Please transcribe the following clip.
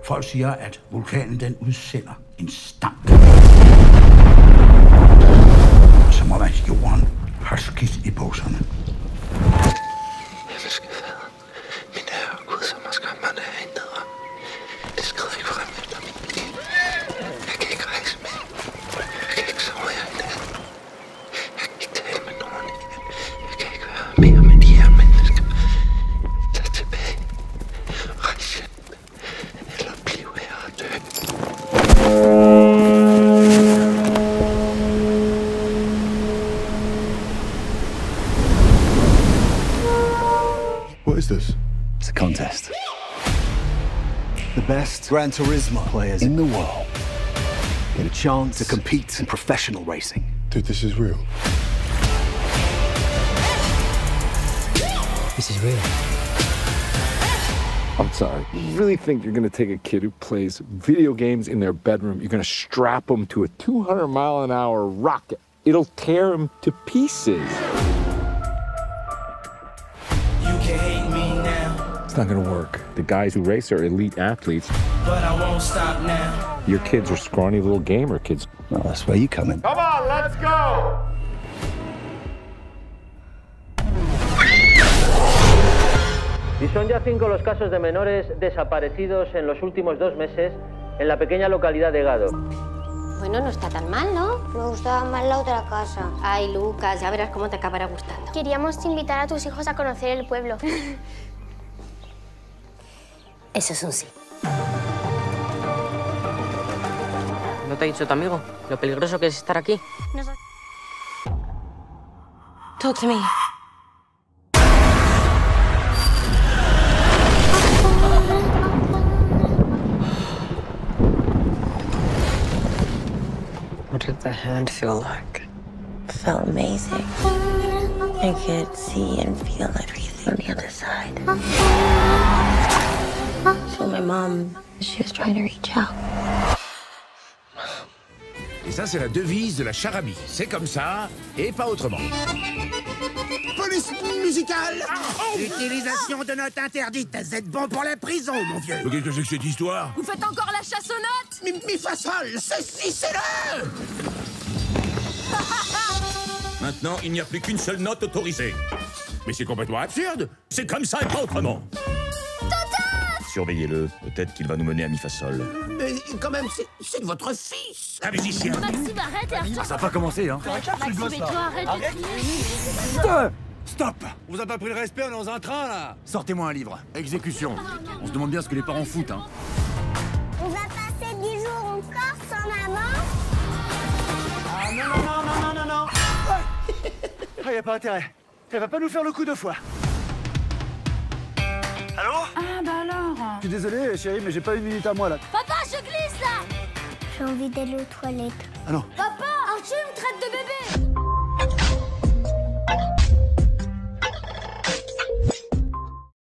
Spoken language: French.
Folk siger, at vulkanen den udsender en stank. Som om at jorden har skidt i bukserne. Elske fader, min herre Gud, som har skabt mig derinde. Det skrider ikke frem efter min liv. Jeg kan ikke rejse mere. Jeg kan ikke sove her i nat. Jeg kan ikke tale med nogen. Jeg kan ikke være mere med de her mennesker. Tag tilbage. Rejs hjem. Eller bliv her og dø. What is this? It's a contest. The best Gran Turismo players in the world get a chance to compete in professional racing. Dude, this is real. This is real. I'm sorry. You really think you're going to take a kid who plays video games in their bedroom, you're going to strap him to a 200-mile-an-hour rocket? It'll tear him to pieces. It's not gonna work. The guys who race are elite athletes. But I won't stop now. Your kids are scrawny little gamer kids. Well, that's where you come in. Come on, let's go! Y son ya 5 los casos de menores desaparecidos en los últimos 2 meses en la pequeña localidad de Gado. Bueno, no está tan mal, ¿no? Me gustaba más la otra casa. Ay, Lucas, ya verás cómo te acabará gustando. Queríamos invitar a tus hijos a conocer el pueblo. Eso es un sí. ¿No te ha dicho tu amigo lo peligroso que es estar aquí? No sé. Talk to me. What did the hand feel like? It felt amazing. I could see and feel everything on the other side. So my mom, she was trying to reach out. Et ça, c'est la devise de la charabie. C'est comme ça, et pas autrement. Police musicale. Utilisation de notes interdites. Vous êtes bon pour la prison, mon vieux. Qu'est-ce que c'est que cette histoire? Vous faites encore la chasse aux notes? Mi fa sol, c'est-le. Maintenant, il n'y a plus qu'une seule note autorisée. Mais c'est complètement absurde. C'est comme ça et pas autrement. Surveillez-le. Peut-être qu'il va nous mener à mi-fa-sol. Mais quand même, c'est votre fils. Un musicien. Maxime, arrête et arrête. Ça n'a pas commencé, hein. Maxime, et toi, arrête de crier. Stop! On vous a pas pris le respect, on est dans un train, là. Sortez-moi un livre. Exécution. On se demande bien ce que les parents foutent, hein. On va passer 10 jours encore sans maman. Ah non. Ah, y a pas intérêt. Elle va pas nous faire le coup 2 fois. Allô? Ah, bah alors. Je suis désolé, chérie, mais j'ai pas 1 minute à moi, là. Papa, je glisse, là. J'ai envie d'aller aux toilettes. Ah non. Papa, Archie me traite de bébé.